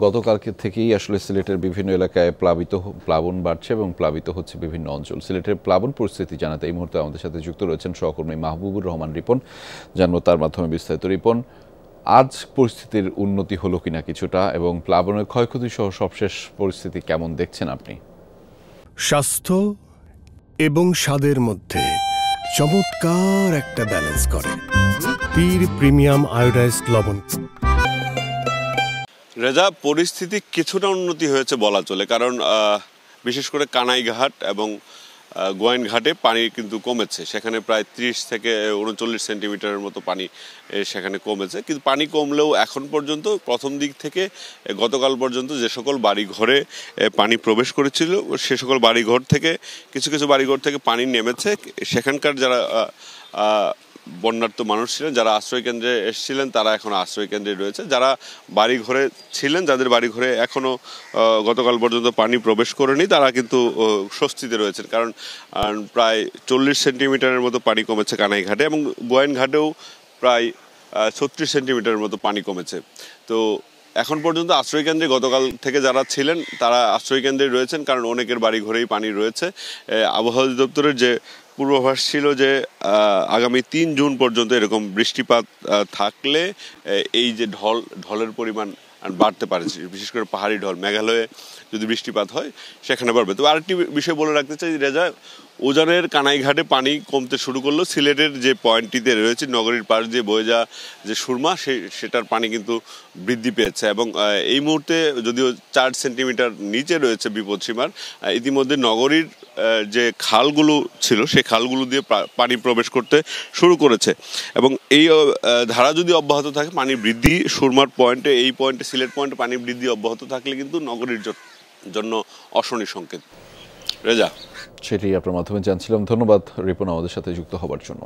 গতকালকে থেকেই আসলে সিলেটের বিভিন্ন এলাকায় প্লাবন বাড়ছে এবং প্লাবিত হচ্ছে বিভিন্ন অঞ্চল। সিলেটের প্লাবন পরিস্থিতি জানাতে এই মুহূর্তে আমাদের সাথে যুক্ত রয়েছেন সহকর্মী মাহবুবুর রহমান রিপন। জানবো তার মাধ্যমে বিস্তারিত। রিপন, আজ পরিস্থিতির উন্নতি হলো কিনা কিছুটা, এবং প্লাবনের ক্ষয়ক্ষতি সহ সবশেষ পরিস্থিতি কেমন দেখছেন আপনি? স্বাস্থ্য এবং স্বাদের মধ্যে চমৎকার একটা ব্যালেন্স করে পীর প্রিমিয়াম আয়োডাইজড লবণ। রেজা, পরিস্থিতি কিছুটা উন্নতি হয়েছে বলা চলে, কারণ বিশেষ করে কানাইঘাট এবং গোয়াইনঘাটে পানি কিন্তু কমেছে। সেখানে প্রায় 30 থেকে 39 সেন্টিমিটারের মতো পানি সেখানে কমেছে। কিন্তু পানি কমলেও এখন পর্যন্ত প্রথম দিক থেকে গতকাল পর্যন্ত যে সকল বাড়িঘরে পানি প্রবেশ করেছিল সে সকল বাড়িঘর থেকে কিছু কিছু বাড়িঘর থেকে পানি নেমেছে। সেখানকার যারা বন্যার্ত মানুষ ছিলেন, যারা আশ্রয়কেন্দ্রে এসেছিলেন, তারা এখন আশ্রয়কেন্দ্রে রয়েছে। যারা বাড়িঘরে ছিলেন, যাদের বাড়িঘরে এখনও গতকাল পর্যন্ত পানি প্রবেশ করেনি, তারা কিন্তু স্বস্তিতে রয়েছেন, কারণ প্রায় 40 সেন্টিমিটারের মতো পানি কমেছে কানাইঘাটে, এবং গোয়াইনঘাটেও প্রায় 36 সেন্টিমিটারের মতো পানি কমেছে। তো এখন পর্যন্ত আশ্রয়কেন্দ্রে গতকাল থেকে যারা ছিলেন তারা আশ্রয়কেন্দ্রে রয়েছেন, কারণ অনেকের বাড়িঘরেই পানি রয়েছে। আবহাওয়া অধিদপ্তরের যে পূর্বাভাস ছিল যে আগামী 3 জুন পর্যন্ত এরকম বৃষ্টিপাত থাকলে এই যে ঢলের পরিমাণ বাড়তে পারে, বিশেষ করে পাহাড়ি ঢল। মেঘালয়ে যদি বৃষ্টিপাত হয় সেখানে বাড়বে। তো আরেকটি বিষয় বলে রাখতে চাই, রেজা, উজানের কানাইঘাটে পানি কমতে শুরু করলো। সিলেটের যে পয়েন্টটিতে রয়েছে নগরীর পাশ দিয়ে বয়ে যাওয়া যে সুরমা, সেটার পানি কিন্তু বৃদ্ধি পেয়েছে, এবং এই মুহূর্তে যদিও 4 সেন্টিমিটার নিচে রয়েছে বিপদসীমার। ইতিমধ্যে নগরীর যে খালগুলো ছিল সেই খালগুলো দিয়ে পানি প্রবেশ করতে শুরু করেছে, এবং এই ধারা যদি অব্যাহত থাকে, পানি বৃদ্ধি সুরমার পয়েন্টে, এই পয়েন্টে সিলেট পয়েন্টে পানি বৃদ্ধি অব্যাহত থাকলে কিন্তু নগরীর জন্য অশনি সংকেত। রেজা, সেটি আপনার মাধ্যমে জানছিলাম। ধন্যবাদ রিপন আমাদের সাথে যুক্ত হবার জন্য।